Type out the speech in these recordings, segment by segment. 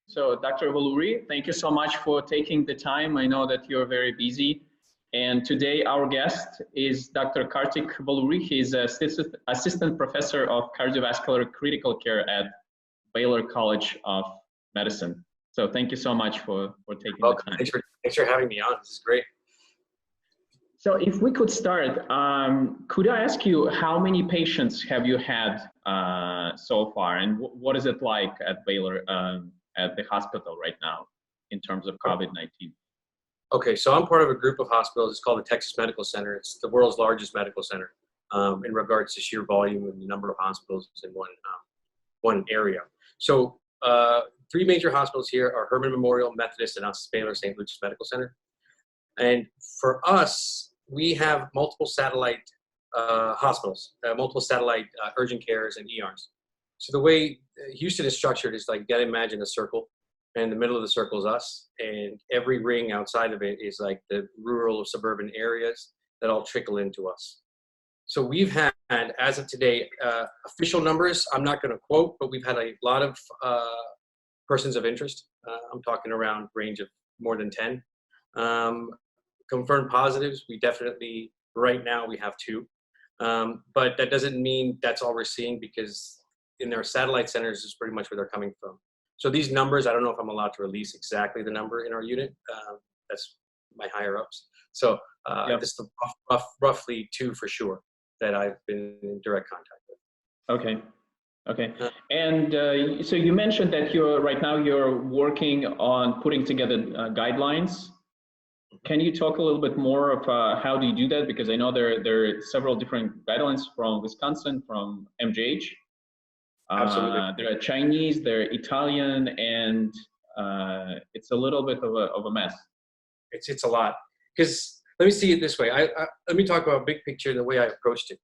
So, Dr. Valluri, thank you so much for taking the time. I know that you're very busy. And today our guest is Dr. Kartik Valluri. He's assistant professor of cardiovascular critical care at Baylor College of Medicine. So thank you so much for taking Welcome. the time. Thanks for having me on. This is great. So if we could start, could I ask you how many patients have you had so far, and what is it like at Baylor, at the hospital right now in terms of COVID-19? Okay, so I'm part of a group of hospitals. It's called the Texas Medical Center. It's the world's largest medical center in regards to sheer volume and the number of hospitals in one area. So three major hospitals here are Herman Memorial, Methodist, and us, Baylor St. Luke's Medical Center. And for us, we have multiple satellite hospitals, multiple satellite urgent cares and ERs. So the way Houston is structured is like, you gotta imagine a circle, and in the middle of the circle is us, and every ring outside of it is like the rural or suburban areas that all trickle into us. So we've had, as of today, official numbers, I'm not gonna quote, but we've had a lot of persons of interest. I'm talking around range of more than 10. Confirmed positives, we definitely, right now we have 2. But that doesn't mean that's all we're seeing, because in their satellite centers is pretty much where they're coming from. So these numbers, I don't know if I'm allowed to release exactly the number in our unit. That's my higher ups. So this is roughly 2 for sure that I've been in direct contact with. Okay. And so you mentioned that you're working on putting together guidelines. Can you talk a little bit more of how do you do that? Because I know there are several different guidelines from Wisconsin, from MGH. Absolutely. There are Chinese, there are Italian, and it's a little bit of a mess. It's a lot. Because let me see it this way. Let me talk about big picture, the way I approached it.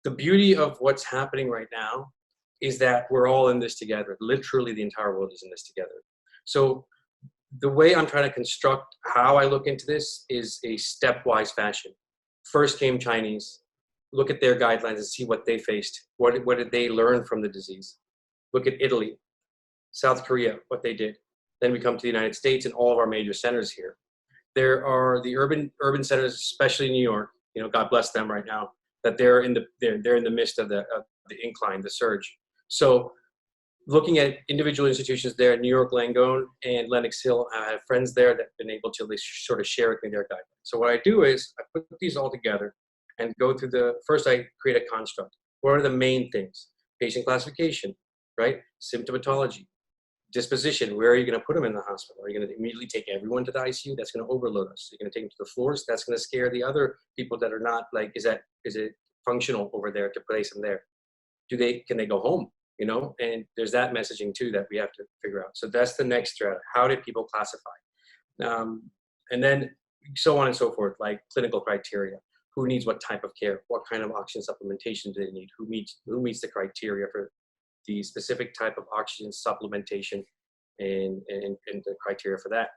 The beauty of what's happening right now is that we're all in this together. Literally, the entire world is in this together. So the way I'm trying to construct how I look into this is a stepwise fashion. First came Chinese. Look at their guidelines and see what they faced. What did they learn from the disease? Look at Italy, South Korea, what they did. Then we come to the United States and all of our major centers here. There are the urban centers, especially New York. You know, God bless them right now, that they're in the midst of the incline, the surge. So looking at individual institutions there, New York Langone and Lenox Hill, I have friends there that have been able to sort of share with me their guidelines. So what I do is I put these all together and go through first I create a construct. What are the main things? Patient classification, right? Symptomatology, disposition, where are you gonna put them in the hospital? Are you gonna immediately take everyone to the ICU? That's gonna overload us. You're gonna take them to the floors? That's gonna scare the other people that are not, like, is it functional over there to place them there? Can they go home? You know, and there's that messaging too that we have to figure out. So that's the next thread. How did people classify? And then so on and so forth, like clinical criteria. Who needs what type of care? What kind of oxygen supplementation do they need? Who meets the criteria for the specific type of oxygen supplementation and the criteria for that?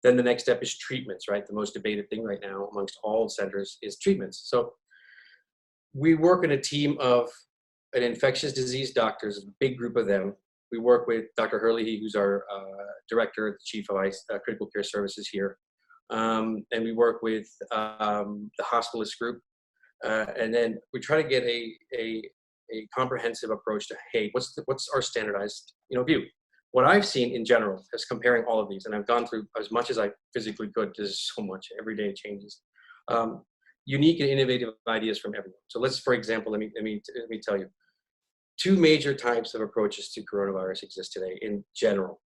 Then the next step is treatments, right? The most debated thing right now amongst all centers is treatments. So we work in a team of an infectious disease doctors, a big group of them. We work with Dr. Hurley, who's our director, the chief of critical care services here. And we work with the hospitalist group. And then we try to get a comprehensive approach to, hey, what's our standardized view? What I've seen in general is comparing all of these, and I've gone through as much as I physically could. There's so much, every day it changes. Unique and innovative ideas from everyone. So let's, for example, let me tell you. 2 major types of approaches to coronavirus exist today in general.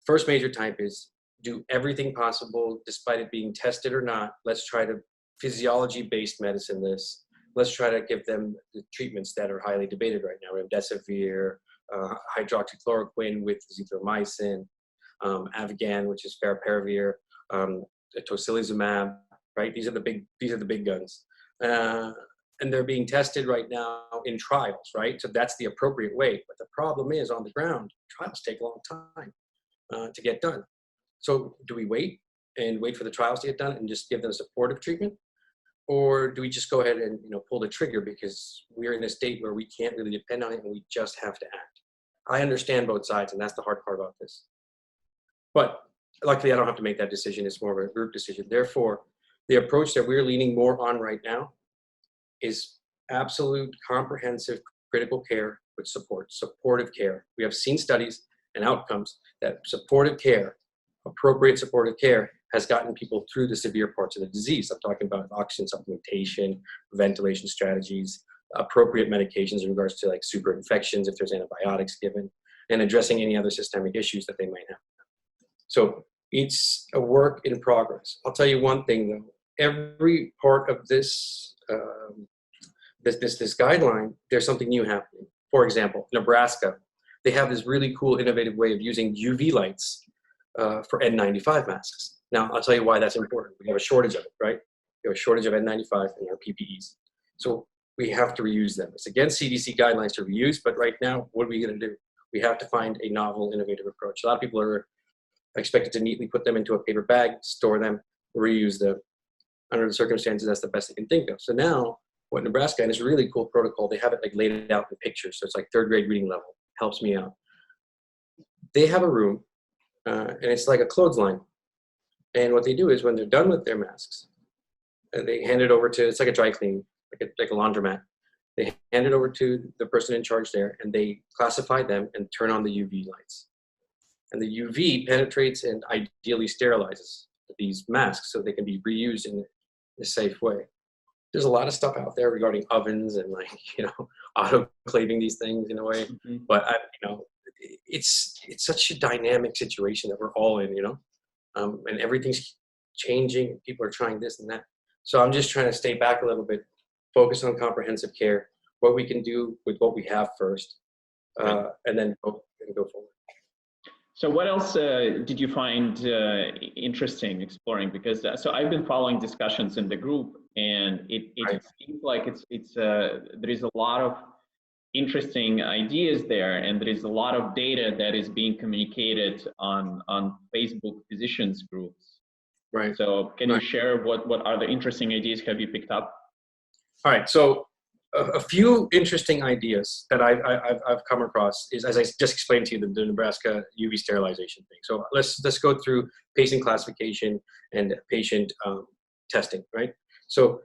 First major type is do everything possible, despite it being tested or not. Let's try to physiology-based medicine this. Let's try to give them the treatments that are highly debated right now. Remdesivir, hydroxychloroquine with azithromycin, Avigan, which is favipiravir, tocilizumab. Right? These are the big guns. And they're being tested right now in trials, right? So that's the appropriate way. But the problem is, on the ground, trials take a long time to get done. So do we wait for the trials to get done and just give them supportive treatment? or do we just go ahead and pull the trigger because we're in a state where we can't really depend on it and we just have to act? I understand both sides, and that's the hard part about this. But luckily, I don't have to make that decision. It's more of a group decision. Therefore, the approach that we're leaning more on right now is absolute comprehensive critical care with support, supportive care. We have seen studies and outcomes that supportive care, appropriate supportive care, has gotten people through the severe parts of the disease. I'm talking about oxygen supplementation, ventilation strategies, appropriate medications in regards to like super infections if there's antibiotics given, and addressing any other systemic issues that they might have. So it's a work in progress. I'll tell you one thing though, every part of this this guideline, there's something new happening. For example, Nebraska, they have this really cool, innovative way of using UV lights for N95 masks. Now, I'll tell you why that's important. We have a shortage of it, right? We have a shortage of N95 in our PPEs. So we have to reuse them. It's against CDC guidelines to reuse, but right now, what are we going to do? We have to find a novel, innovative approach. A lot of people are expected to neatly put them into a paper bag, store them, reuse them. Under the circumstances, that's the best they can think of. So now, what Nebraska, and it's a really cool protocol, they have it like laid out in pictures. So it's like third grade reading level, helps me out. They have a room, and it's like a clothesline. And what they do is when they're done with their masks, they hand it over to, it's like a dry clean, like a laundromat. They hand it over to the person in charge there, and they classify them and turn on the UV lights. And the UV penetrates and ideally sterilizes these masks so they can be reused in a safe way. There's a lot of stuff out there regarding ovens and autoclaving these things in a way. Mm-hmm. But it's such a dynamic situation that we're all in, and everything's changing and people are trying this and that. So I'm just trying to stay back a little bit, focus on comprehensive care, what we can do with what we have first, and then go forward. So what else did you find interesting exploring? Because so I've been following discussions in the group, and it seems like there is a lot of interesting ideas there, and there is a lot of data that is being communicated on Facebook physicians groups. Right. So can you share what are the interesting ideas have you picked up? All right. So a few interesting ideas that I've come across is, as I just explained to you, the Nebraska UV sterilization thing. So let's go through patient classification and patient testing, right? So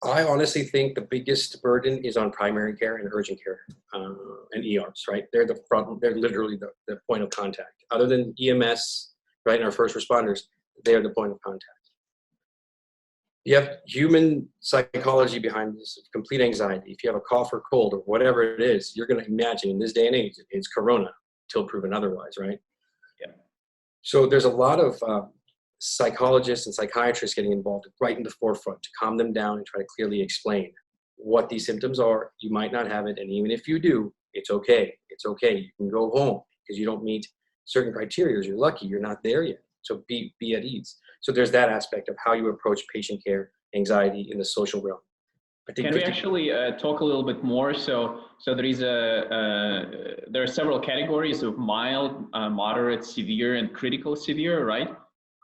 I honestly think the biggest burden is on primary care and urgent care and ERs, right? They're the front, they're literally the point of contact. Other than EMS, right, and our first responders, they're the point of contact. You have human psychology behind this, complete anxiety. If you have a cough or cold or whatever it is, you're going to imagine in this day and age, it's corona till proven otherwise, right? Yeah. So there's a lot of psychologists and psychiatrists getting involved right in the forefront to calm them down and try to clearly explain what these symptoms are. You might not have it, and even if you do, it's okay. It's okay. You can go home because you don't meet certain criteria. You're lucky. You're not there yet. So be at ease. So there's that aspect of how you approach patient care, anxiety in the social realm. I think can we actually talk a little bit more? So there is there are several categories of mild, moderate, severe, and critical severe, right?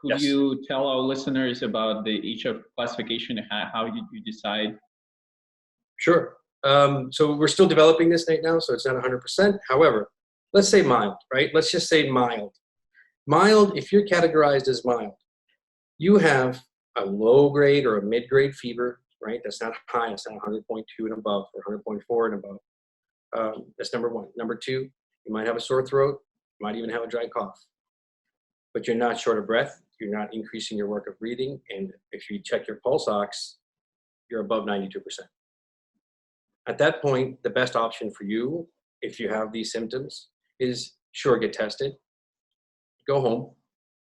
Could you tell our listeners about each of classification? How did you decide? Sure. So we're still developing this right now, so it's not 100%. However, let's say mild, right? Let's just say mild. Mild, if you're categorized as mild, you have a low grade or a mid grade fever, right? That's not high. It's not 100.2 and above or 100.4 and above. That's number one. Number two, you might have a sore throat. You might even have a dry cough. But you're not short of breath. You're not increasing your work of breathing. And if you check your pulse ox, you're above 92%. At that point, the best option for you, if you have these symptoms, is sure, get tested. Go home.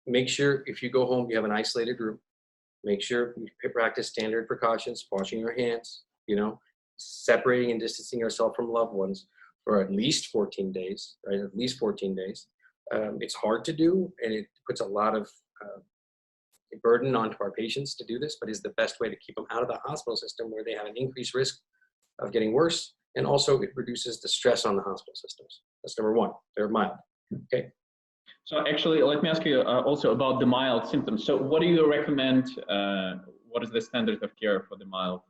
Make sure if you go home, you have an isolated room. Make sure you practice standard precautions, washing your hands, separating and distancing yourself from loved ones for at least 14 days, right? At least 14 days. It's hard to do, and it puts a lot of burden onto our patients to do this, but is the best way to keep them out of the hospital system where they have an increased risk of getting worse. And also it reduces the stress on the hospital systems. That's number one. They're mild. Okay. So actually, let me ask you also about the mild symptoms. So what do you recommend? what is the standard of care for the mild?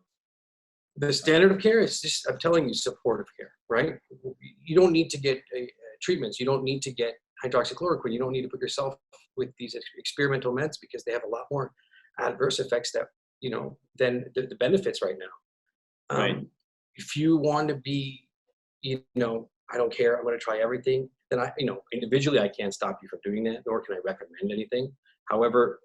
The standard of care is just, I'm telling you, supportive care, right? You don't need to get treatments. You don't need to get hydroxychloroquine. You don't need to put yourself with these experimental meds because they have a lot more adverse effects that, you know, than the benefits right now. Right. If you want to be, you know, I don't care, I'm going to try everything, then you know, individually, I can't stop you from doing that, nor can I recommend anything. However,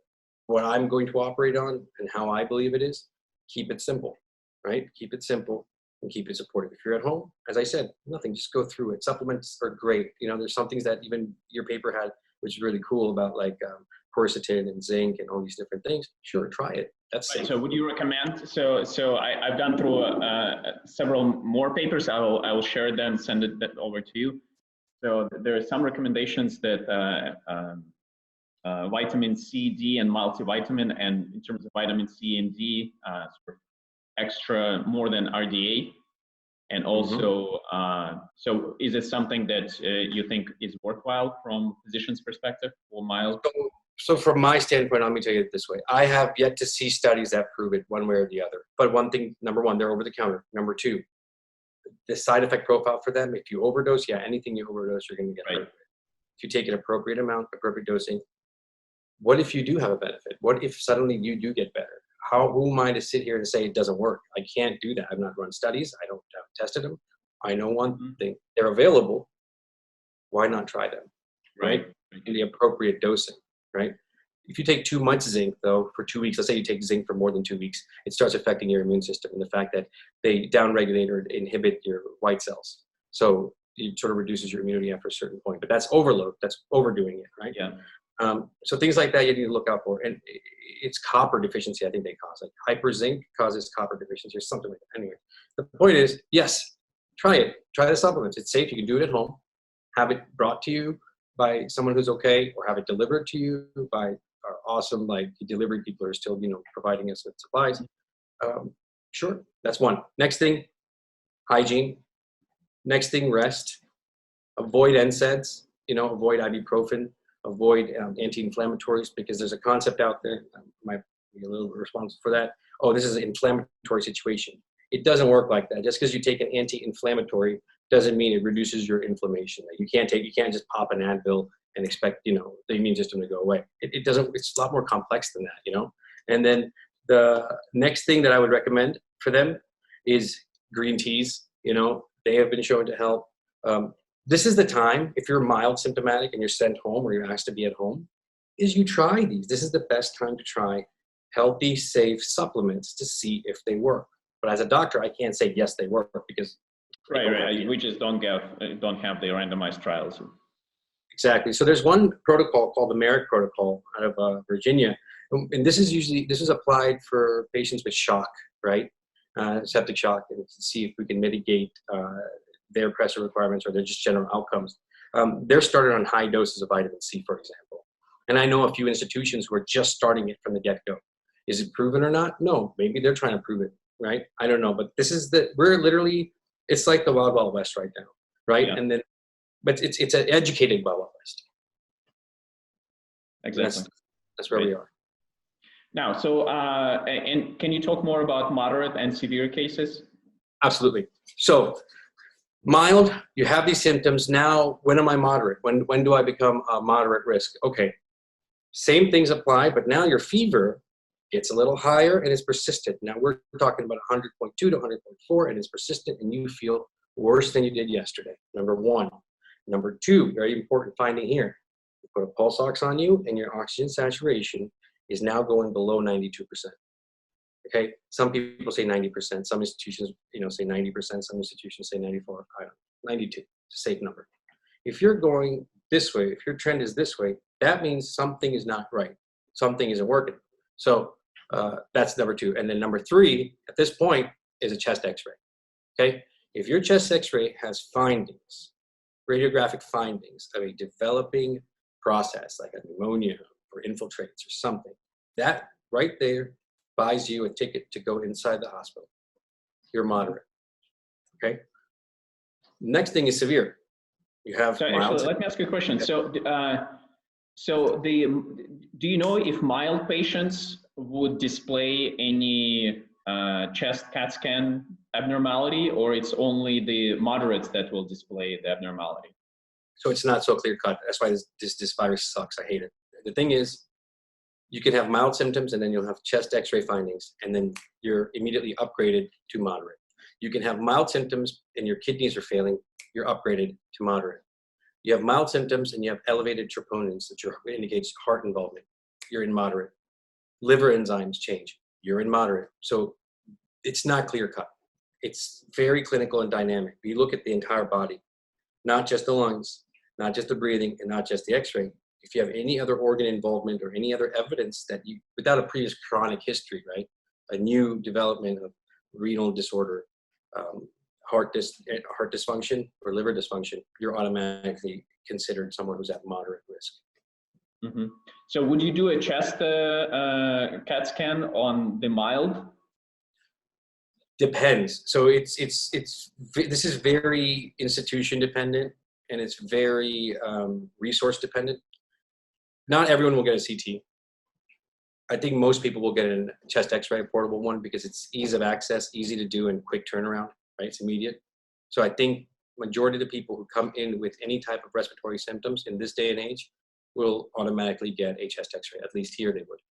what I'm going to operate on and how I believe it is, keep it simple, right? Keep it simple and keep it supportive. If you're at home, as I said, nothing, just go through it. Supplements are great. You know, there's some things that even your paper had, which is really cool about like quercetin and zinc and all these different things. Sure, try it. That's right. safe. So would you recommend, I've gone through several more papers. I will share them, send it over to you. So there are some recommendations that vitamin C, D, and multivitamin, and in terms of vitamin C and D, sort of extra more than RDA. And also, so is it something that you think is worthwhile from physician's perspective for mild? So from my standpoint, let me tell you it this way. I have yet to see studies that prove it one way or the other. But one thing, number one, they're over the counter. Number two, the side effect profile for them, if you overdose, yeah, anything you overdose, you're going to get hurt. If you take an appropriate amount, appropriate dosing, what if you do have a benefit? What if suddenly you do get better? Who am I to sit here and say it doesn't work? I can't do that. I've not run studies. I haven't tested them. I know one thing. They're available. Why not try them? Right? In the appropriate dosing, right? If you take too much zinc, though, for 2 weeks, let's say you take zinc for more than 2 weeks, it starts affecting your immune system and the fact that they downregulate or inhibit your white cells. So it sort of reduces your immunity after a certain point. But that's overload. That's overdoing it, right? Yeah. So things like that you need to look out for. And it's copper deficiency, I think they cause. Like hyperzinc causes copper deficiency or something like that. Anyway, the point is, yes, try it. Try the supplements. It's safe. You can do it at home. Have it brought to you by someone who's okay, or have it delivered to you by our awesome, like, delivery people who are still, you know, providing us with supplies. Sure, that's one. Next thing, hygiene. Next thing, rest. Avoid NSAIDs, you know, avoid ibuprofen. Avoid anti-inflammatories, because there's a concept out there, might be a little responsible for that. Oh, this is an inflammatory situation. It doesn't work like that. Just because you take an anti-inflammatory doesn't mean it reduces your inflammation. You can't just pop an Advil and expect, you know, the immune system to go away. It doesn't, it's a lot more complex than that, you know? And then the next thing that I would recommend for them is green teas. You know, they have been shown to help. This is the time, if you're mild symptomatic and you're sent home or you're asked to be at home, is you try these. This is the best time to try healthy, safe supplements to see if they work. But as a doctor, I can't say, yes, they work, because right. We just don't have the randomized trials. Exactly. So there's one protocol called the Merrick protocol out of Virginia. And this is applied for patients with shock, right? Septic shock, and to see if we can mitigate their pressure requirements or their just general outcomes. They're started on high doses of vitamin C, for example. And I know a few institutions who are just starting it from the get-go. Is it proven or not? No, maybe they're trying to prove it, right? I don't know, but we're literally, it's like the Wild Wild West right now, right? Yeah. And then, but it's an educated Wild Wild West. Exactly. That's where we are. Now, so, and can you talk more about moderate and severe cases? Absolutely. So, mild, you have these symptoms. Now, when am I moderate? When do I become a moderate risk? Okay, same things apply, but now your fever gets a little higher and it's persistent. Now we're talking about 100.2 to 100.4 and it's persistent and you feel worse than you did yesterday. Number one. Number two, very important finding here. You put a pulse ox on you and your oxygen saturation is now going below 92%. Okay, some people say 90%. Some institutions, say 90%. Some institutions say 94. I don't know, 92. It's a safe number. If you're going this way, if your trend is this way, that means something is not right. Something isn't working. So that's number two. And then number three, at this point, is a chest X-ray. Okay, if your chest X-ray has findings, radiographic findings of a developing process like a pneumonia or infiltrates or something, that right there buys you a ticket to go inside the hospital. You're moderate. Okay. Next thing is severe. You have. So actually, let me ask you a question. So, do you know if mild patients would display any chest CAT scan abnormality, or it's only the moderates that will display the abnormality? So it's not so clear cut. That's why this virus sucks. I hate it. The thing is, you can have mild symptoms and then you'll have chest x-ray findings and then you're immediately upgraded to moderate. You can have mild symptoms and your kidneys are failing, you're upgraded to moderate. You have mild symptoms and you have elevated troponins that indicates heart involvement, you're in moderate. Liver enzymes change, you're in moderate. So it's not clear cut. It's very clinical and dynamic. You look at the entire body, not just the lungs, not just the breathing, and not just the x-ray. If you have any other organ involvement or any other evidence that you, without a previous chronic history, right? A new development of renal disorder, heart dysfunction or liver dysfunction, you're automatically considered someone who's at moderate risk. Mm-hmm. So would you do a chest CAT scan on the mild? Depends. So this is very institution dependent and it's very resource dependent. Not everyone will get a CT. I think most people will get a chest x-ray, a portable one, because it's ease of access, easy to do, and quick turnaround, right? It's immediate. So I think majority of the people who come in with any type of respiratory symptoms in this day and age will automatically get a chest x-ray. At least here they would.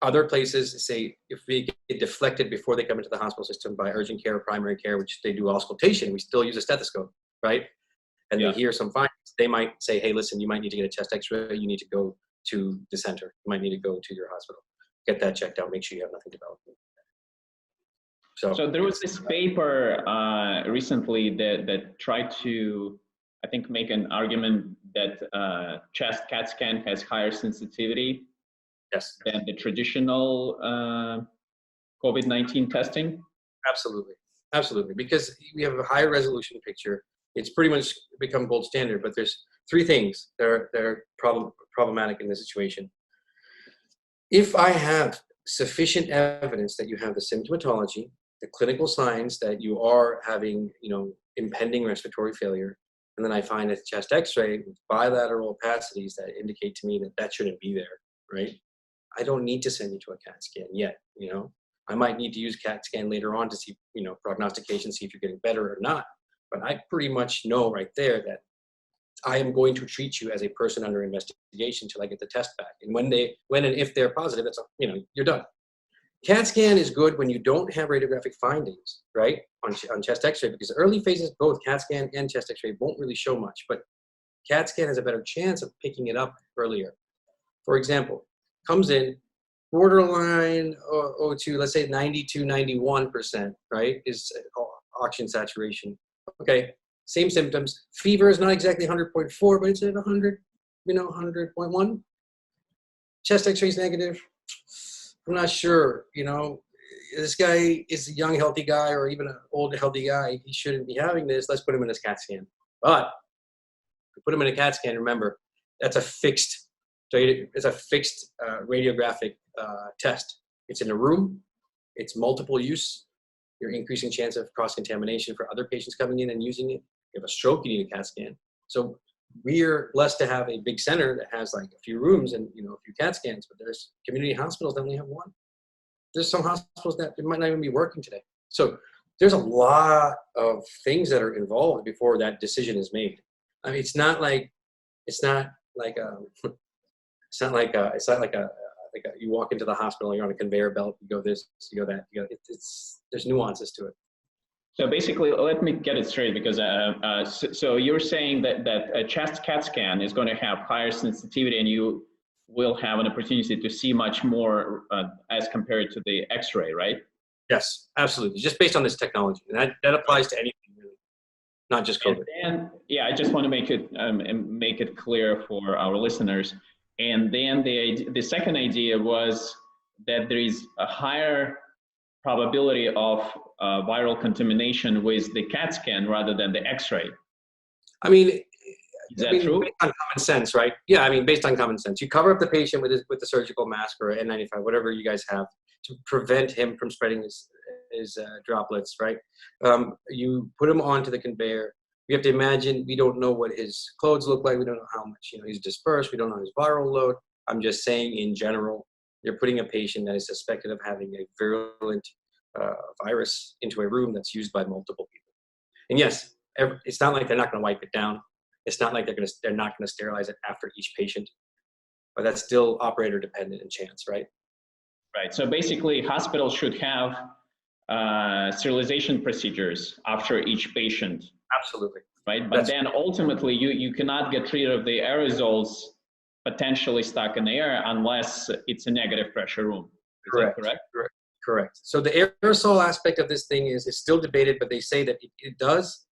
Other places, say, if we get deflected before they come into the hospital system by urgent care or primary care, which they do auscultation, we still use a stethoscope, right? And they hear some findings, they might say, hey, listen, you might need to get a chest x-ray, you need to go to the center, you might need to go to your hospital, get that checked out, make sure you have nothing developing. So there was this paper recently that tried to, I think, make an argument that chest CAT scan has higher sensitivity than the traditional COVID-19 testing? Absolutely, absolutely, because we have a higher resolution picture. It's pretty much become gold standard, but there's three things that are problematic in this situation. If I have sufficient evidence that you have the symptomatology, the clinical signs that you are having, impending respiratory failure, and then I find a chest x-ray with bilateral opacities that indicate to me that that shouldn't be there, right? I don't need to send you to a CAT scan yet, I might need to use CAT scan later on to see, prognostication, see if you're getting better or not. But I pretty much know right there that I am going to treat you as a person under investigation until I get the test back. And when and if they're positive, that's, you're done. CAT scan is good when you don't have radiographic findings, right, on chest x-ray, because early phases, both CAT scan and chest x-ray won't really show much, but CAT scan has a better chance of picking it up earlier. For example, comes in, borderline O2, let's say 92, 91%, right, is oxygen saturation. Okay, same symptoms. Fever is not exactly 100.4, but it's at 100, 100.1. Chest x-ray is negative. I'm not sure, this guy is a young, healthy guy or even an old, healthy guy. He shouldn't be having this. Let's put him in a CAT scan. But if we put him in a CAT scan, remember, that's a fixed, radiographic test. It's in a room. It's multiple use. You're increasing chance of cross-contamination for other patients coming in and using it. If you have a stroke, you need a CAT scan. So we're blessed to have a big center that has like a few rooms and a few CAT scans, but there's community hospitals that only have one. There's some hospitals that it might not even be working today. So there's a lot of things that are involved before that decision is made. I mean, it's not like you walk into the hospital, you're on a conveyor belt, you go this, you go that, there's nuances to it. So basically, let me get it straight, because so you're saying that a chest CAT scan is going to have higher sensitivity, and you will have an opportunity to see much more as compared to the X-ray, right? Yes, absolutely. Just based on this technology, and that applies to anything really, not just COVID. And I just want to make it clear for our listeners. And then the second idea was that there is a higher probability of viral contamination with the CAT scan rather than the X-ray. I mean, is that true? Based on common sense, right? Yeah, I mean, based on common sense. You cover up the patient with the surgical mask or N95, whatever you guys have, to prevent him from spreading his droplets, right? You put him onto the conveyor. We have to imagine we don't know what his clothes look like. We don't know how much he's dispersed. We don't know his viral load. I'm just saying in general, you're putting a patient that is suspected of having a virulent virus into a room that's used by multiple people. And yes, it's not like they're not going to wipe it down. It's not like they're not going to sterilize it after each patient, but that's still operator dependent and chance, right? Right. So basically, hospitals should have sterilization procedures after each patient. Absolutely. Right. But then ultimately, you cannot get rid of the aerosols potentially stuck in the air unless it's a negative pressure room. Is that correct? Correct. So the aerosol aspect of this thing is still debated, but they say that it does.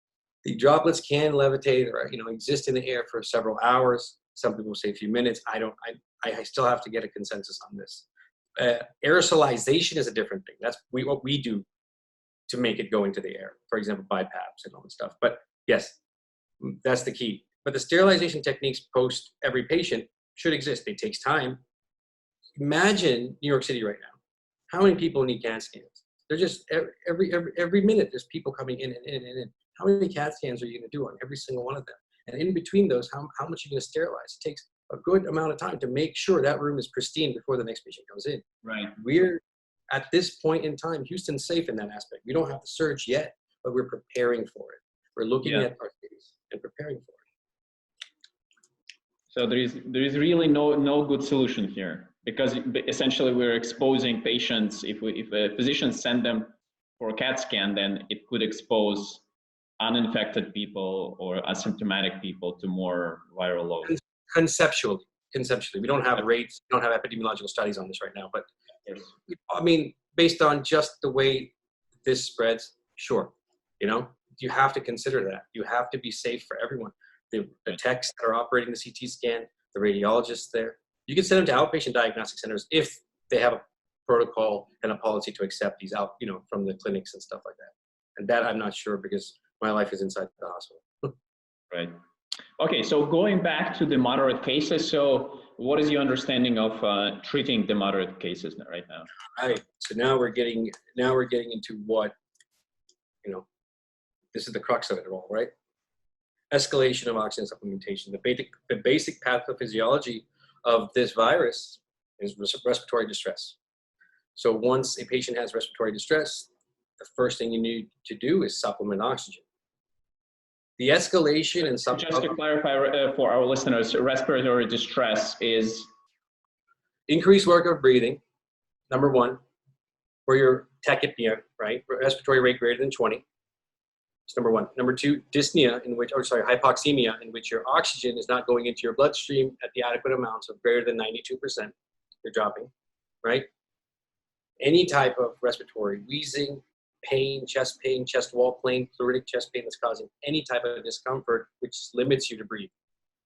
The droplets can levitate or exist in the air for several hours. Some people say a few minutes. I still have to get a consensus on this. Aerosolization is a different thing. That's what we do to make it go into the air. For example, BiPAPs and all this stuff. But yes, that's the key. But the sterilization techniques post every patient should exist. It takes time. Imagine New York City right now. How many people need CAT scans? They're just every minute there's people coming in and in and in. How many CAT scans are you going to do on every single one of them? And in between those, how much are you going to sterilize? It takes a good amount of time to make sure that room is pristine before the next patient comes in. Right. We're at this point in time, Houston's safe in that aspect. We don't have the surge yet, but we're preparing for it. We're looking at our cities and preparing for it. So there is really no good solution here, because essentially we're exposing patients. If a physician send them for a CAT scan, then it could expose uninfected people or asymptomatic people to more viral load. Conceptually, we don't have rates, we don't have epidemiological studies on this right now, but I mean, based on just the way this spreads, sure, you have to consider that. You have to be safe for everyone. The techs that are operating the CT scan, the radiologists there, you can send them to outpatient diagnostic centers if they have a protocol and a policy to accept these out, from the clinics and stuff like that. And that I'm not sure, because my life is inside the hospital. Right. Okay, so going back to the moderate cases, so what is your understanding of treating the moderate cases right now? Right. So now we're getting into what, this is the crux of it all, right? Escalation of oxygen supplementation. The basic pathophysiology of this virus is respiratory distress. So once a patient has respiratory distress, the first thing you need to do is supplement oxygen. The escalation and just to clarify for our listeners, respiratory distress is increased work of breathing, number one, or your tachypnea, right? Respiratory rate greater than 20. That's number one. Number two, dyspnea, hypoxemia, in which your oxygen is not going into your bloodstream at the adequate amounts of greater than 92%. You're dropping, right? Any type of respiratory, wheezing, pain, chest wall pain, pleuritic chest pain that's causing any type of discomfort which limits you to breathe.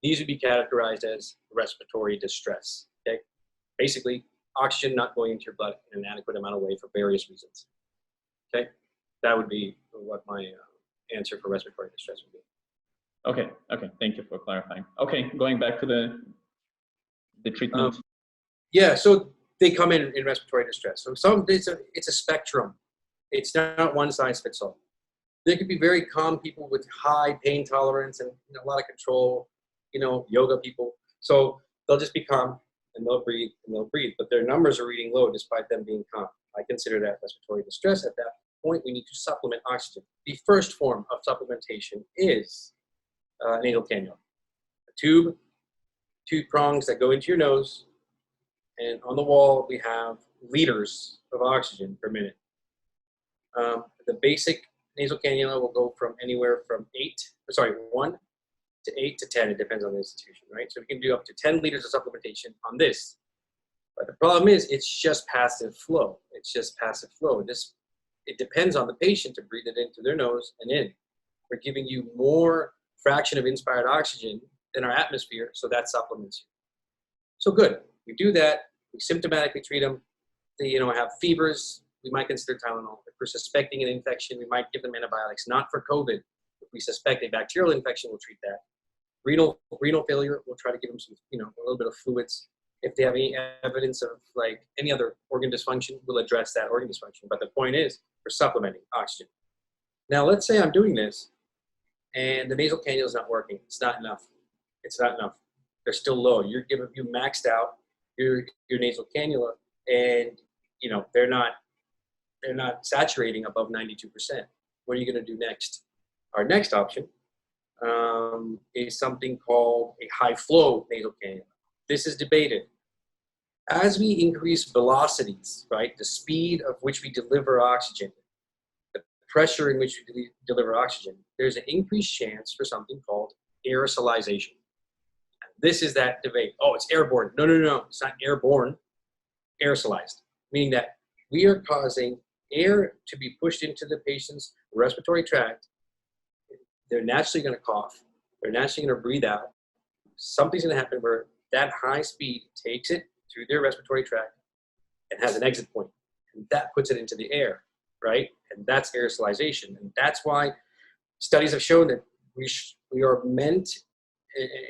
These would be categorized as respiratory distress, okay? Basically, oxygen not going into your blood in an adequate amount of way for various reasons, okay? That would be what my answer for respiratory distress would be. Okay, thank you for clarifying. Okay, going back to the treatment. Yeah, so they come in respiratory distress. So it's a spectrum. It's not one size fits all. There could be very calm people with high pain tolerance and a lot of control, yoga people. So they'll just be calm and they'll breathe, but their numbers are reading low despite them being calm. I consider that respiratory distress. At that point, we need to supplement oxygen. The first form of supplementation is nasal cannula. A tube, two prongs that go into your nose, and on the wall we have liters of oxygen per minute. The basic nasal cannula will go from anywhere from 1 to 8 to 10. It depends on the institution, right? So we can do up to 10 liters of supplementation on this. But the problem is it's just passive flow. It depends on the patient to breathe it into their nose and in. We're giving you more fraction of inspired oxygen than our atmosphere, so that supplements you. So good. We do that. We symptomatically treat them. They, have fevers. We might consider Tylenol. If we're suspecting an infection, we might give them antibiotics, not for COVID. If we suspect a bacterial infection, we'll treat that. Renal failure, we'll try to give them some, a little bit of fluids. If they have any evidence of any other organ dysfunction, we'll address that organ dysfunction. But the point is, we're supplementing oxygen. Now, let's say I'm doing this and the nasal cannula is not working. It's not enough. They're still low. You maxed out. your nasal cannula, and they're not saturating above 92%. What are you going to do next? Our next option is something called a high flow nasal cannula. This is debated. As we increase velocities, right, the speed of which we deliver oxygen, the pressure in which we deliver oxygen, there's an increased chance for something called aerosolization. This is that debate. Oh, it's airborne. No. It's not airborne. Aerosolized, meaning that we are causing air to be pushed into the patient's respiratory tract. They're naturally going to cough. They're naturally going to breathe out. Something's going to happen where that high speed takes it through their respiratory tract and has an exit point. And that puts it into the air, right? And that's aerosolization. And that's why studies have shown that we are meant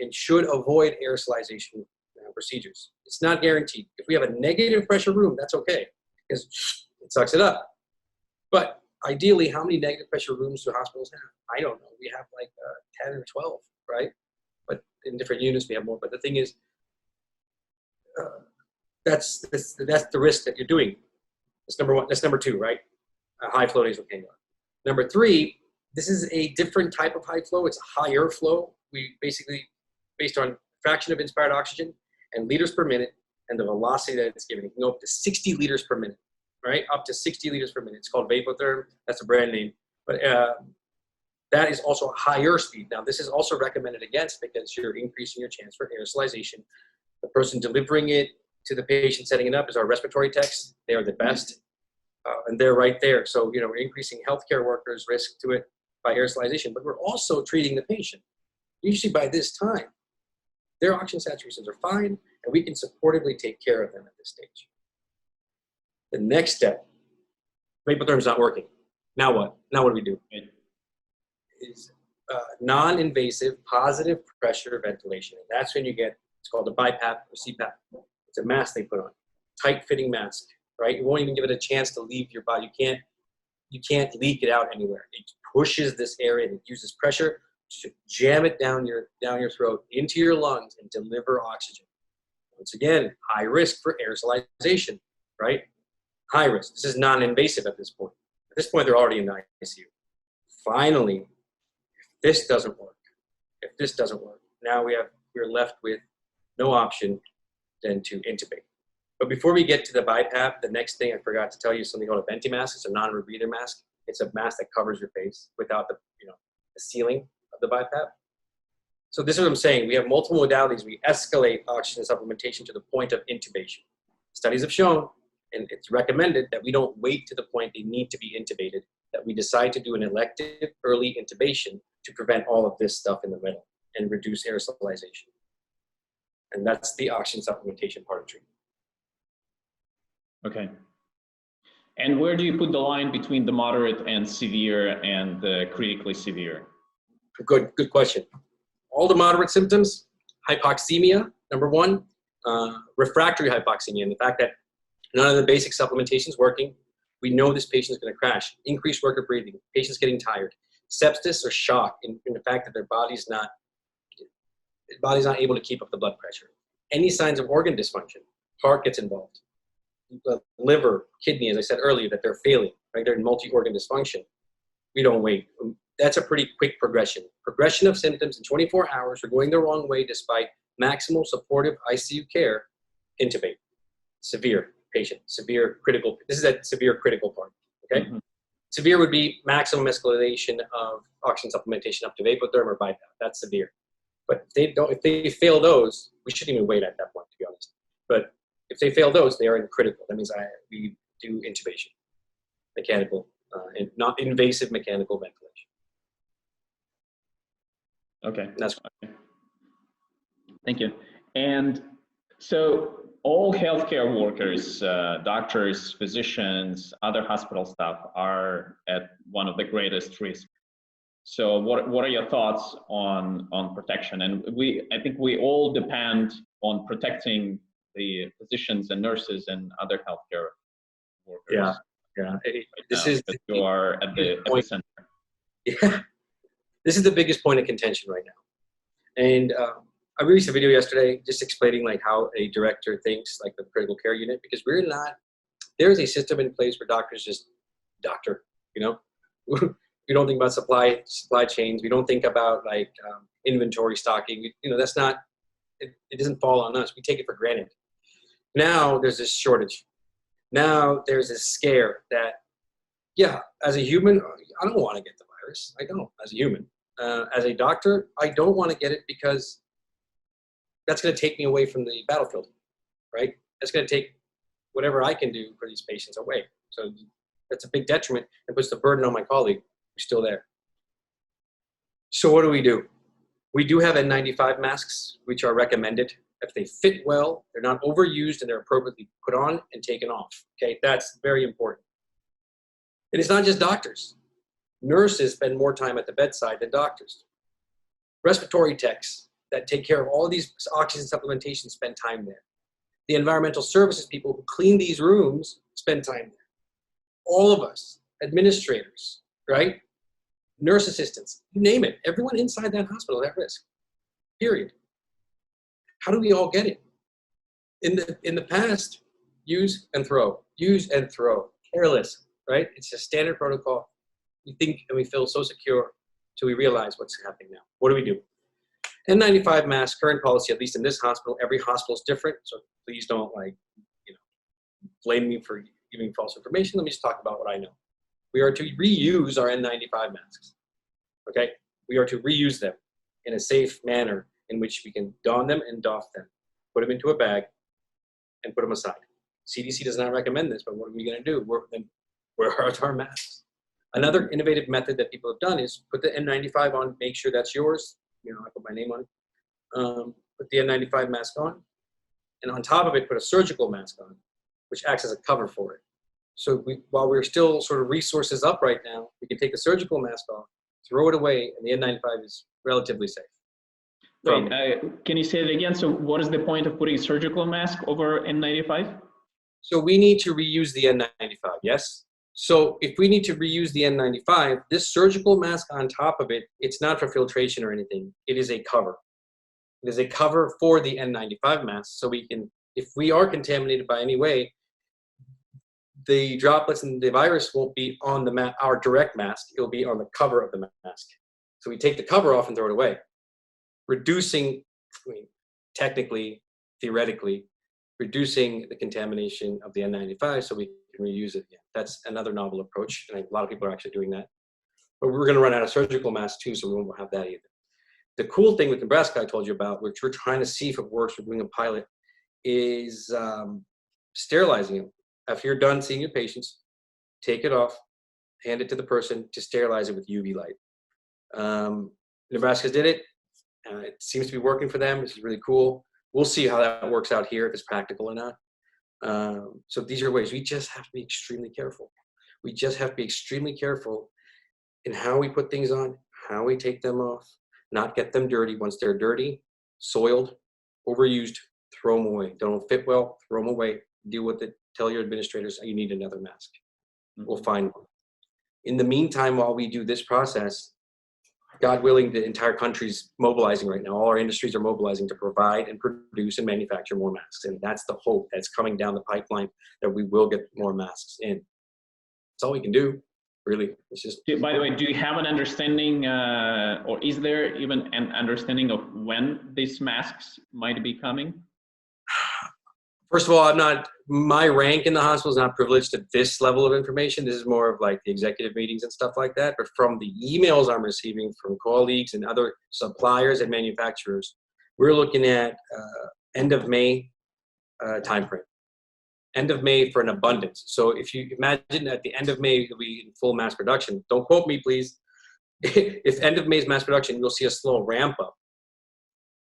and should avoid aerosolization procedures. It's not guaranteed. If we have a negative pressure room, that's okay, because it sucks it up. But ideally, how many negative pressure rooms do hospitals have? I don't know. We have like 10 or 12, right? But in different units, we have more. But the thing is, that's the risk that you're doing. That's number one. That's number two, right? A high flow nasal cannula. Number three, this is a different type of high flow. It's a higher flow. We basically, based on fraction of inspired oxygen and liters per minute and the velocity that it's giving, it can go up to 60 liters per minute, right? Up to 60 liters per minute. It's called Vapotherm. That's a brand name. But that is also a higher speed. Now, this is also recommended against because you're increasing your chance for aerosolization. The person delivering it to the patient setting it up is our respiratory techs. They are the best. And they're right there. So, we're increasing healthcare workers' risk to it by aerosolization, but we're also treating the patient. Usually by this time, their oxygen saturations are fine, and we can supportively take care of them at this stage. The next step, Vapotherm's not working. Now what? Now what do we do? Is non-invasive positive pressure ventilation. And that's when you get, it's called a BiPAP or CPAP. It's a mask they put on, tight-fitting mask, right? You won't even give it a chance to leave your body. You can't leak it out anywhere. It pushes this air in. It uses pressure to jam it down your throat into your lungs and deliver oxygen. Once again, high risk for aerosolization, right? High risk. This is non-invasive at this point. At this point, they're already in the ICU. Finally, if this doesn't work, now we're left with no option than to intubate. But before we get to the BiPAP, the next thing I forgot to tell you is something called a venti mask. It's a non-rebreather mask. It's a mask that covers your face without the sealing of the BiPAP. So this is what I'm saying. We have multiple modalities. We escalate oxygen supplementation to the point of intubation. Studies have shown, and it's recommended, that we don't wait to the point they need to be intubated, that we decide to do an elective early intubation to prevent all of this stuff in the middle and reduce aerosolization. And that's the oxygen supplementation part of treatment. Okay. And where do you put the line between the moderate and severe and the critically severe? Good question. All the moderate symptoms, hypoxemia, number one, refractory hypoxemia, and the fact that none of the basic supplementation is working. We know this patient is going to crash. Increased work of breathing, patient's getting tired. Sepsis or shock in the fact that their body's not able to keep up the blood pressure. Any signs of organ dysfunction, heart gets involved. The liver, kidney, as I said earlier, that they're failing, right? They're in multi-organ dysfunction. We don't wait. That's a pretty quick progression. Progression of symptoms in 24 hours or going the wrong way despite maximal supportive ICU care, intubate. Severe patient, severe critical. This is that severe critical part, okay? Mm-hmm. Severe would be maximum escalation of oxygen supplementation up to Vapotherm or BiPAP. That's severe. But if they fail those, we shouldn't even wait at that point, to be honest. But if they fail those, they are in critical. That means we do intubation, mechanical, and not invasive mechanical ventilation. Okay. That's okay. Thank you. And so all healthcare workers, doctors, physicians, other hospital staff are at one of the greatest risks. So what are your thoughts on protection? And I think we all depend on protecting the physicians and nurses and other healthcare workers. Yeah. You are at the epicenter. Yeah. This is the biggest point of contention right now. And I released a video yesterday just explaining like how a director thinks, like the critical care unit, because there is a system in place where doctors just doctor, you know. We don't think about supply chains. We don't think about like inventory stocking. You know, that's not, it doesn't fall on us. We take it for granted. Now there's this shortage. Now there's this scare that, yeah, as a human, I don't want to get the virus. I don't, as a human. As a doctor, I don't want to get it because that's going to take me away from the battlefield, right? That's going to take whatever I can do for these patients away. So that's a big detriment and puts the burden on my colleague who's still there. So what do? We do have N95 masks, which are recommended. If they fit well, they're not overused, and they're appropriately put on and taken off. Okay, that's very important. And it's not just doctors. Nurses spend more time at the bedside than doctors. Respiratory techs that take care of all these oxygen supplementation spend time there. The environmental services people who clean these rooms spend time there. All of us, administrators, right? Nurse assistants, you name it. Everyone inside that hospital is at risk, period. How do we all get it? In the past, use and throw, careless, right? It's a standard protocol. We think and we feel so secure till we realize what's happening now. What do? N95 mask, current policy, at least in this hospital, every hospital is different, so please don't blame me for giving false information. Let me just talk about what I know. We are to reuse our N95 masks, okay? We are to reuse them in a safe manner in which we can don them and doff them, put them into a bag, and put them aside. CDC does not recommend this, but what are we gonna do? Where are our masks? Another innovative method that people have done is put the N95 on, make sure that's yours. You know, I put my name on it. Put the N95 mask on, and on top of it, put a surgical mask on, which acts as a cover for it. So while we're still sort of resources up right now, we can take the surgical mask off, throw it away, and the N95 is relatively safe. Wait, can you say it again? So what is the point of putting a surgical mask over N95? So we need to reuse the N95, yes? So if we need to reuse the N95, this surgical mask on top of it, it's not for filtration or anything. It is a cover. It is a cover for the N95 mask, so we can, if we are contaminated by any way, the droplets and the virus won't be on our direct mask. It'll be on the cover of the mask. So we take the cover off and throw it away, reducing, technically, theoretically, reducing the contamination of the N95 so we can reuse it again. That's another novel approach, and a lot of people are actually doing that. But we're going to run out of surgical masks too, so we won't have that either. The cool thing with Nebraska I told you about, which we're trying to see if it works, we're doing a pilot, is sterilizing them. If you're done seeing your patients, take it off, hand it to the person to sterilize it with UV light. Nebraska did it. It seems to be working for them. This is really cool. We'll see how that works out here, if it's practical or not. So these are ways we just have to be extremely careful. We just have to be extremely careful in how we put things on, how we take them off, not get them dirty. Once they're dirty, soiled, overused, throw them away. Don't fit well, throw them away. Deal with it. Tell your administrators you need another mask. We'll find one. In the meantime, while we do this process, God willing, the entire country's mobilizing right now. All our industries are mobilizing to provide and produce and manufacture more masks. And that's the hope that's coming down the pipeline, that we will get more masks in. That's all we can do, really. It's just. By the way, do you have an understanding, or is there even an understanding of when these masks might be coming? First of all, my rank in the hospital is not privileged to this level of information. This is more of like the executive meetings and stuff like that. But from the emails I'm receiving from colleagues and other suppliers and manufacturers, we're looking at end of May timeframe. End of May for an abundance. So if you imagine at the end of May, it'll be in full mass production. Don't quote me, please. If end of May is mass production, you'll see a slow ramp up.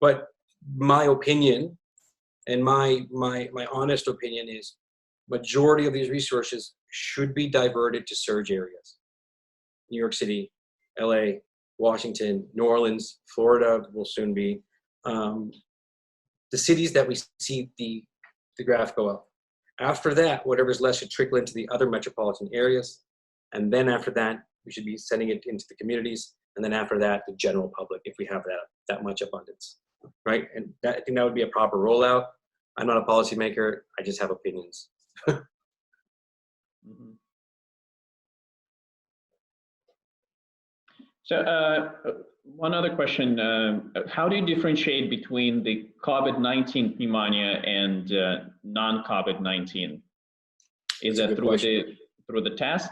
But my opinion, and my honest opinion, is majority of these resources should be diverted to surge areas. New York City, LA, Washington, New Orleans, Florida will soon be. The cities that we see the graph go up. After that, whatever's left should trickle into the other metropolitan areas. And then after that, we should be sending it into the communities. And then after that, the general public, if we have that much abundance. right? And I think that would be a proper rollout. I'm not a policymaker. I just have opinions. Mhm. So one other question, how do you differentiate between the COVID-19 pneumonia and non-COVID-19? Is That's a that good through question. the test?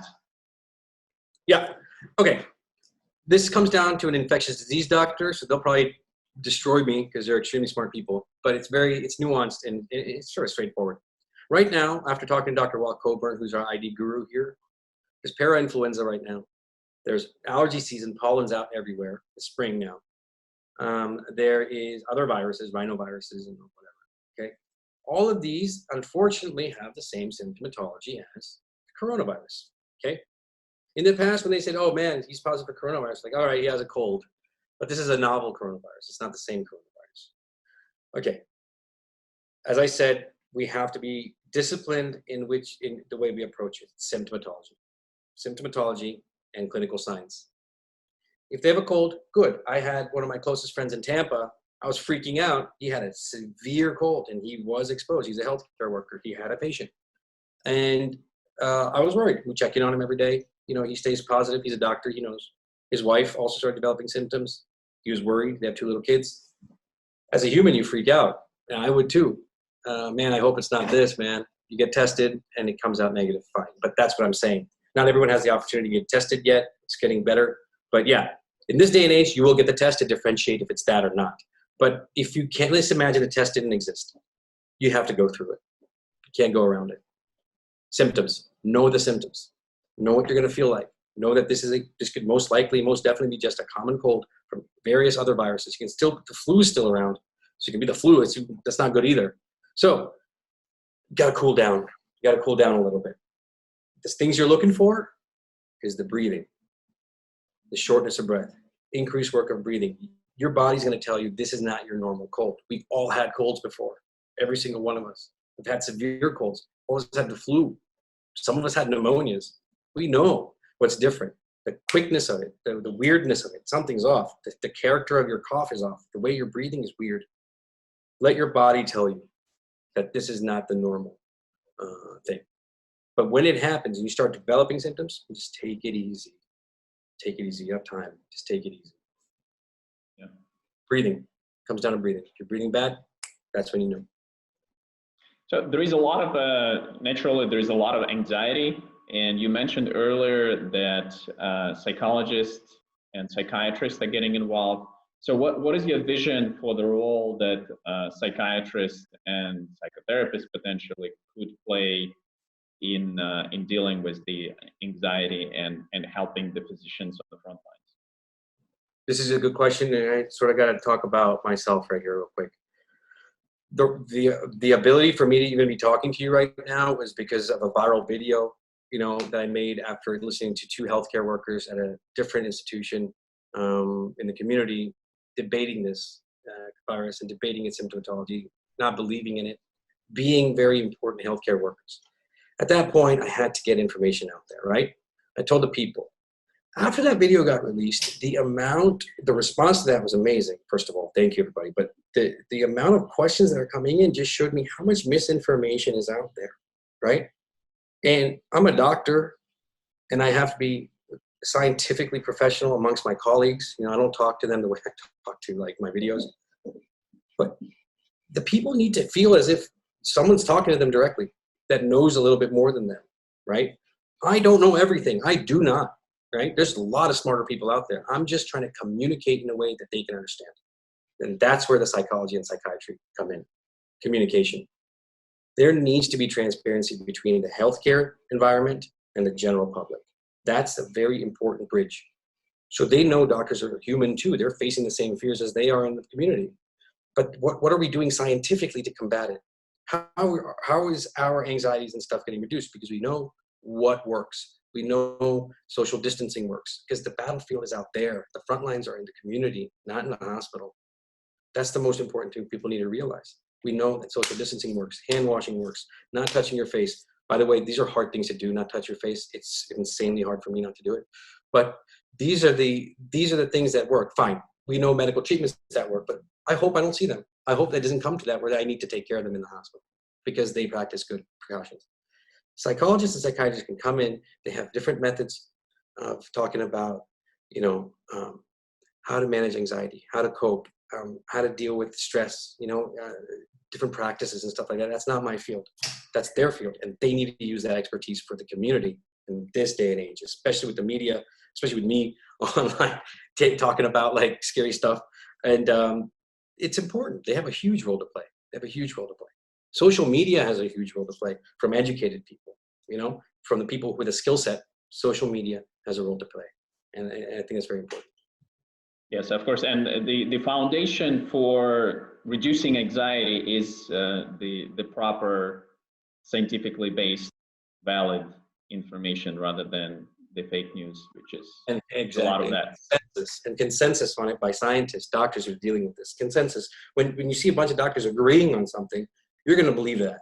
Yeah. Okay. This comes down to an infectious disease doctor, so they'll probably destroy me because they're extremely smart people. But it's nuanced and it's sort of straightforward. Right now, after talking to Dr. Walt Coburn, who's our ID guru here, there's para-influenza right now. There's allergy season, pollen's out everywhere. It's spring now. There is other viruses, rhinoviruses and whatever, okay? All of these, unfortunately, have the same symptomatology as coronavirus, okay? In the past, when they said, oh man, he's positive for coronavirus, like, all right, he has a cold. But this is a novel coronavirus. It's not the same coronavirus. Okay. As I said, we have to be disciplined in the way we approach it. Symptomatology and clinical signs. If they have a cold, good. I had one of my closest friends in Tampa. I was freaking out. He had a severe cold and he was exposed. He's a healthcare worker. He had a patient. And I was worried. We check in on him every day. You know, he stays positive. He's a doctor. He knows. His wife also started developing symptoms. He was worried. They have 2 little kids. As a human, you freak out. And I would too. Man, I hope it's not this, man. You get tested and it comes out negative, fine. But that's what I'm saying. Not everyone has the opportunity to get tested yet. It's getting better. But yeah, in this day and age, you will get the test to differentiate if it's that or not. But if you can't, let's imagine the test didn't exist. You have to go through it. You can't go around it. Symptoms. Know the symptoms. Know what you're going to feel like. Know that this could most definitely be just a common cold from various other viruses. The flu is still around. So it can be the flu. That's not good either. So you got to cool down. You got to cool down a little bit. The things you're looking for is the breathing, the shortness of breath, increased work of breathing. Your body's going to tell you this is not your normal cold. We've all had colds before. Every single one of us. We've had severe colds. All of us had the flu. Some of us had pneumonias. We know what's different. The quickness of it, the weirdness of it. Something's off. The character of your cough is off. The way you're breathing is weird. Let your body tell you that this is not the normal thing. But when it happens and you start developing symptoms, just take it easy. Take it easy. You have time. Just take it easy. Yeah. Breathing. Comes down to breathing. If you're breathing bad, that's when you know. So there is a lot of, naturally, there is a lot of anxiety. And you mentioned earlier that psychologists and psychiatrists are getting involved. So what is your vision for the role that psychiatrists and psychotherapists potentially could play in dealing with the anxiety and helping the physicians on the front lines? This is a good question, and I sort of got to talk about myself right here real quick. The ability for me to even be talking to you right now is because of a viral video, that I made after listening to 2 healthcare workers at a different institution in the community debating this virus and debating its symptomatology, not believing in it, being very important healthcare workers. At that point, I had to get information out there, right? I told the people. After that video got released, the response to that was amazing. First of all, thank you, everybody. But the amount of questions that are coming in just showed me how much misinformation is out there, right? And I'm a doctor, and I have to be scientifically professional amongst my colleagues. I don't talk to them the way I talk to like my videos. But the people need to feel as if someone's talking to them directly that knows a little bit more than them, right? I don't know everything. I do not, right? There's a lot of smarter people out there. I'm just trying to communicate in a way that they can understand. And that's where the psychology and psychiatry come in. Communication. There needs to be transparency between the healthcare environment and the general public. That's a very important bridge. So they know doctors are human too. They're facing the same fears as they are in the community. But what are we doing scientifically to combat it? How is our anxieties and stuff getting reduced? Because we know what works. We know social distancing works because the battlefield is out there. The front lines are in the community, not in the hospital. That's the most important thing people need to realize. We know that social distancing works, hand washing works, not touching your face. By the way, these are hard things to do, not touch your face. It's insanely hard for me not to do it. But these are the things that work. Fine. We know medical treatments that work, but I hope I don't see them. I hope that doesn't come to that where I need to take care of them in the hospital because they practice good precautions. Psychologists and psychiatrists can come in. They have different methods of talking about, you know, how to manage anxiety, how to cope, how to deal with stress, you know, different practices and stuff like that. That's not my field. That's their field. And they need to use that expertise for the community in this day and age, especially with the media, especially with me online talking about like scary stuff. And it's important. They have a huge role to play. They have a huge role to play. Social media has a huge role to play from educated people, you know, from the people with a skill set. Social media has a role to play. And I think it's very important. Yes, of course. And the foundation for reducing anxiety is the proper scientifically based, valid information rather than the fake news, which is exactly. a lot of that. Consensus on it by scientists, doctors who are dealing with this. Consensus. When you see a bunch of doctors agreeing on something, you're going to believe that.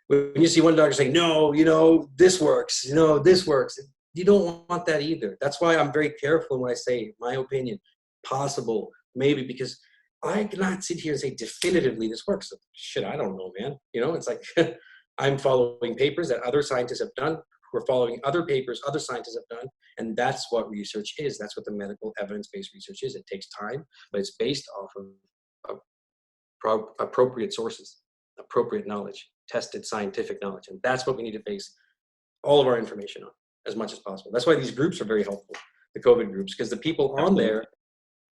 When you see one doctor saying, no, you know, this works, you know, this works, you don't want that either. That's why I'm very careful when I say my opinion, possible, maybe, because I cannot sit here and say definitively this works. Shit, I don't know, man. You know, it's like I'm following papers that other scientists have done. We're following other papers other scientists have done, and that's what research is. That's what the medical evidence-based research is. It takes time, but it's based off of appropriate sources, appropriate knowledge, tested scientific knowledge, and that's what we need to base all of our information on as much as possible. That's why these groups are very helpful, the COVID groups, because the people on there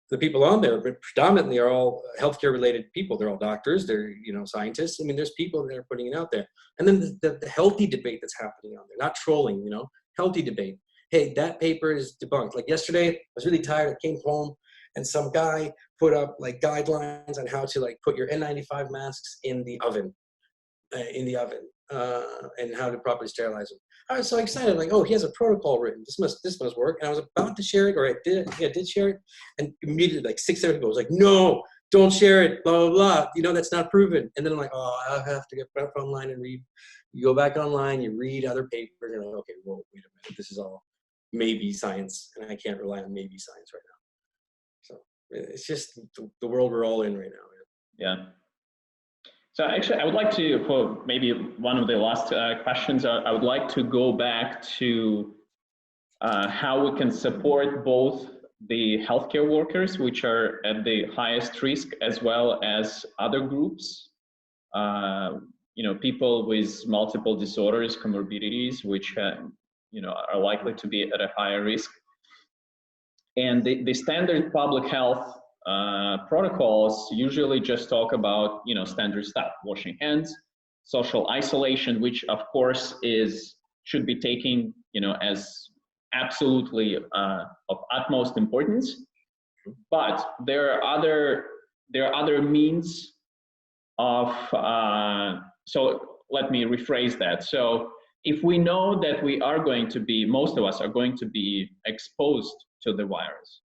predominantly are all healthcare related people. They're all doctors, they're, you know, scientists. I mean, there's people that are putting it out there. And then the healthy debate that's happening on there, not trolling, you know, healthy debate. Hey, that paper is debunked. Like yesterday, I was really tired. I came home and some guy put up like guidelines on how to like put your N95 masks in the oven, and how to properly sterilize them. I was so excited, like, oh, he has a protocol written. This must work. And I was about to share it, or I did share it, and immediately like 6-7 people was like, no, don't share it, blah blah blah. You know, that's not proven. And then I'm like, oh, I have to get back online and read. You go back online, you read other papers, and you're like, okay, well, wait a minute, this is all maybe science, and I can't rely on maybe science right now. So it's just the world we're all in right now. Yeah. So actually, I would like to, for maybe one of the last questions, I would like to go back to how we can support both the healthcare workers, which are at the highest risk, as well as other groups, you know, people with multiple disorders, comorbidities, which you know, are likely to be at a higher risk. And the standard public health protocols usually just talk about, you know, standard stuff: washing hands, social isolation, which of course should be taken, you know, as absolutely of utmost importance. But there are other means of so let me rephrase that. So if we know that we are going to be, most of us are going to be exposed to the virus,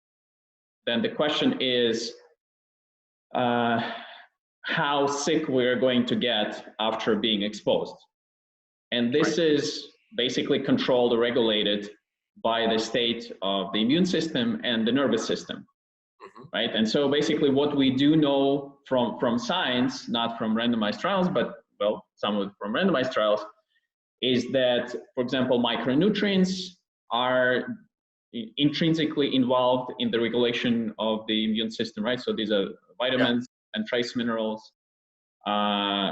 then the question is how sick we're going to get after being exposed. And this is basically controlled or regulated by the state of the immune system and the nervous system, right? And so basically what we do know from science, not from randomized trials, but well, some of it from randomized trials, is that, for example, micronutrients are intrinsically involved in the regulation of the immune system, right? So these are vitamins and trace minerals,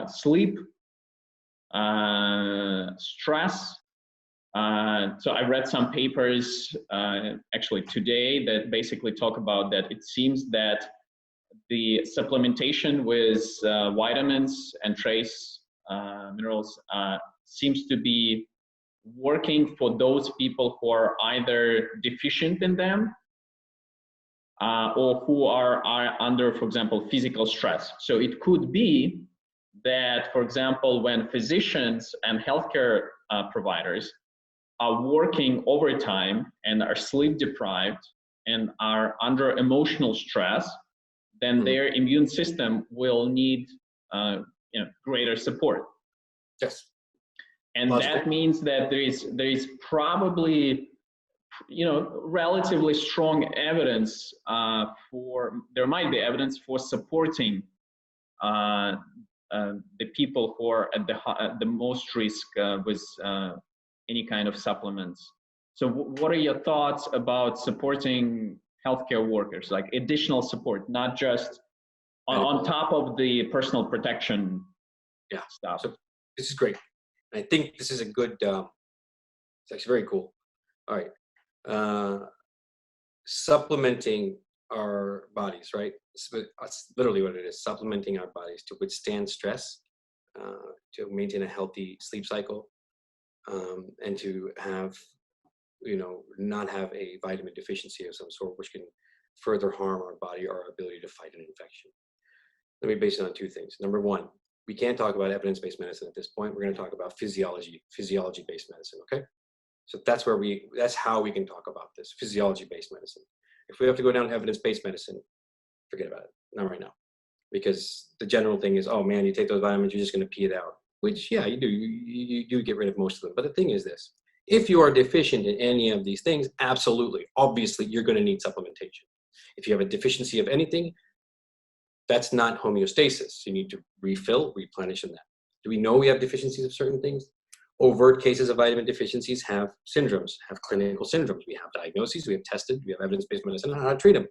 sleep, stress. So I read some papers actually today that basically talk about that. It seems that the supplementation with vitamins and trace minerals seems to be working for those people who are either deficient in them or who are under, for example, physical stress. So it could be that, for example, when physicians and healthcare providers are working overtime and are sleep deprived and are under emotional stress, then their immune system will need you know, greater support. Yes. And that means that there is probably relatively strong evidence there might be evidence for supporting the people who are at the most risk with any kind of supplements. So what are your thoughts about supporting healthcare workers, like additional support, not just on top of the personal protection stuff? So this is great. I think this is a good, it's actually very cool. All right. Supplementing our bodies, right? That's literally what it is, supplementing our bodies to withstand stress, to maintain a healthy sleep cycle, and to have, not have a vitamin deficiency of some sort, which can further harm our body or our ability to fight an infection. Let me base it on two things. Number one, we can't talk about evidence-based medicine at this point. We're going to talk about physiology-based medicine, okay? So that's how we can talk about this, physiology-based medicine. If we have to go down evidence-based medicine, forget about it, not right now. Because the general thing is, oh man, you take those vitamins, you're just going to pee it out. Which, yeah, you do. You do get rid of most of them. But the thing is this, if you are deficient in any of these things, absolutely, obviously, you're going to need supplementation. If you have a deficiency of anything, that's not homeostasis. You need to refill, replenish in that. Do we know we have deficiencies of certain things? Overt cases of vitamin deficiencies have syndromes, have clinical syndromes. We have diagnoses, we have tested, we have evidence-based medicine on how to treat them.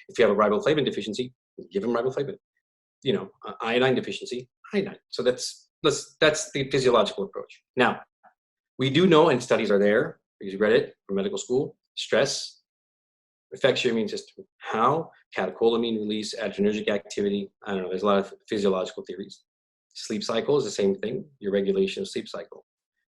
If you have a riboflavin deficiency, give them riboflavin. Iodine deficiency, iodine. So that's the physiological approach. Now, we do know, and studies are there, because you read it from medical school, stress affects your immune system. How? Catecholamine release, adrenergic activity. I don't know, there's a lot of physiological theories. Sleep cycle is the same thing, your regulation of sleep cycle.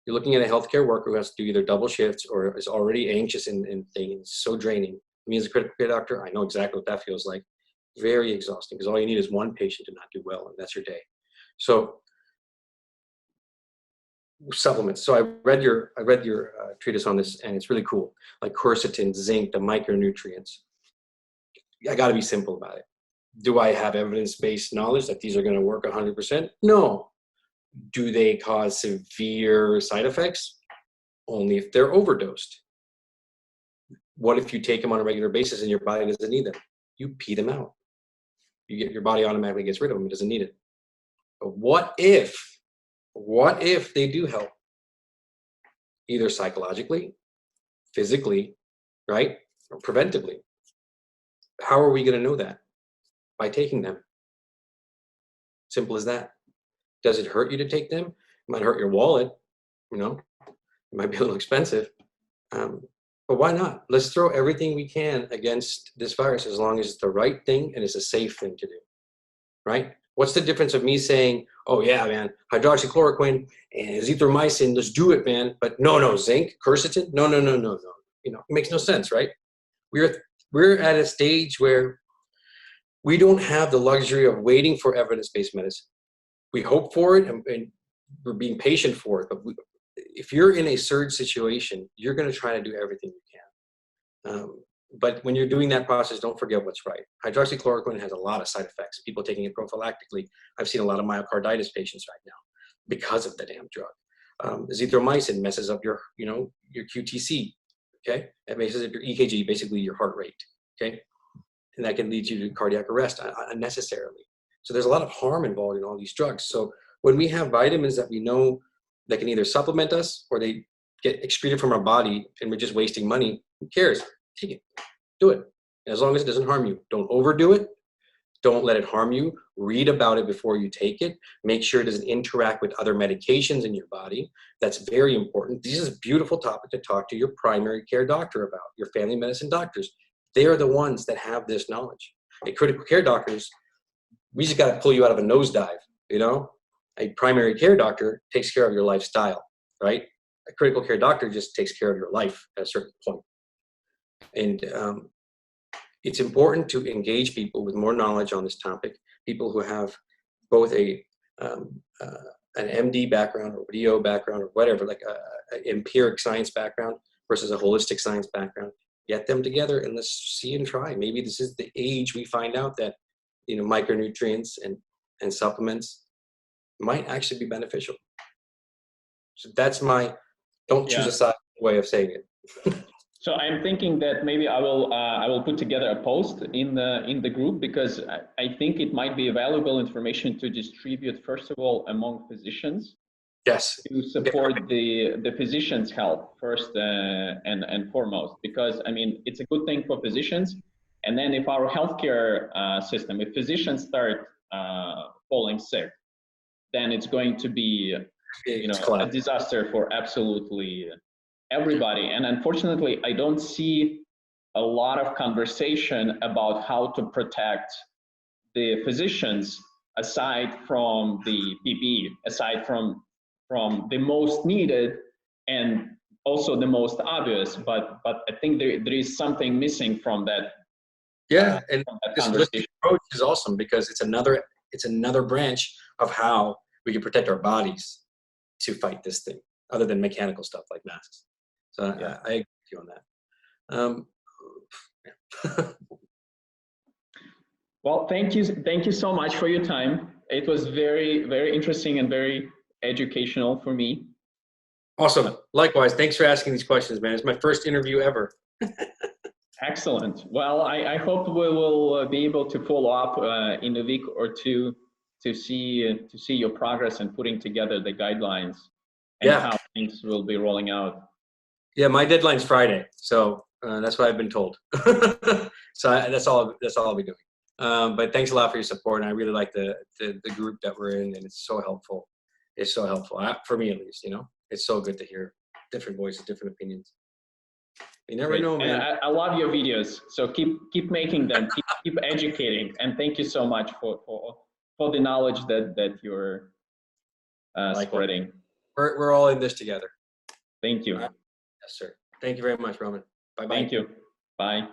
You're looking at a healthcare worker who has to do either double shifts or is already anxious and things, so draining. Me as a critical care doctor, I know exactly what that feels like. Very exhausting, because all you need is one patient to not do well, and that's your day. So supplements. So I read your treatise on this, and it's really cool. Like quercetin, zinc, the micronutrients. I got to be simple about it. Do I have evidence-based knowledge that these are going to work 100%? No. Do they cause severe side effects? Only if they're overdosed. What if you take them on a regular basis and your body doesn't need them? You pee them out. Your body automatically gets rid of them. It doesn't need it. But what if they do help? Either psychologically, physically, right? Or preventively. How are we going to know that? By taking them. Simple as that. Does it hurt you to take them? It might hurt your wallet, it might be a little expensive. But why not? Let's throw everything we can against this virus as long as it's the right thing and it's a safe thing to do, right? What's the difference of me saying, oh yeah, man, hydroxychloroquine and azithromycin, let's do it, man. But no, zinc, quercetin, no. It makes no sense, right? We're at a stage where we don't have the luxury of waiting for evidence-based medicine. We hope for it and we're being patient for it. But if you're in a surge situation, you're going to try to do everything you can. But when you're doing that process, don't forget what's right. Hydroxychloroquine has a lot of side effects. People taking it prophylactically. I've seen a lot of myocarditis patients right now because of the damn drug. Azithromycin messes up your QTC, okay? It messes up your EKG, basically your heart rate, okay? And that can lead you to cardiac arrest unnecessarily. So there's a lot of harm involved in all these drugs. So when we have vitamins that we know that can either supplement us or they get excreted from our body and we're just wasting money, who cares? Take it, do it. As long as it doesn't harm you. Don't overdo it. Don't let it harm you. Read about it before you take it. Make sure it doesn't interact with other medications in your body. That's very important. This is a beautiful topic to talk to your primary care doctor about, your family medicine doctors. They're the ones that have this knowledge. A critical care doctors, we just got to pull you out of a nosedive, A primary care doctor takes care of your lifestyle, right? A critical care doctor just takes care of your life at a certain point. And it's important to engage people with more knowledge on this topic, people who have both an MD background or DO background or whatever, like an empiric science background versus a holistic science background. Get them together and let's see and try. Maybe this is the age we find out that micronutrients and supplements might actually be beneficial. So that's my don't choose a side way of saying it. So I'm thinking that maybe I will put together a post in the group, because I think it might be valuable information to distribute, first of all, among physicians, Yes. to support the physicians' health first and foremost. Because I mean, it's a good thing for physicians, and then if our healthcare system, if physicians start falling sick, then it's going to be, you know, a disaster for absolutely everybody. And unfortunately, I don't see a lot of conversation about how to protect the physicians aside from the PPE, aside from the most needed and also the most obvious. But I think there is something missing from that. Yeah, and from that this conversation. holistic approach is awesome because it's another branch of how we can protect our bodies to fight this thing, other than mechanical stuff like masks. So Yeah. I agree with you on that. Well, thank you so much for your time. It was very, very interesting and very educational for me. Awesome. Likewise. Thanks for asking these questions, man. It's my first interview ever. Excellent. Well, I hope we will be able to follow up in a week or two to see your progress in putting together the guidelines and how things will be rolling out. Yeah, my deadline's Friday, so that's what I've been told. So that's all I'll be doing. But thanks a lot for your support, and I really like the group that we're in, and it's so helpful. It's so helpful for me, at least. You know, it's so good to hear different voices, different opinions. You never know, man. And I love your videos, so keep making them, keep educating, and thank you so much for the knowledge that you're spreading. We're all in this together. Thank you. Yes, sir. Thank you very much, Roman. Bye-bye. Thank you. Bye.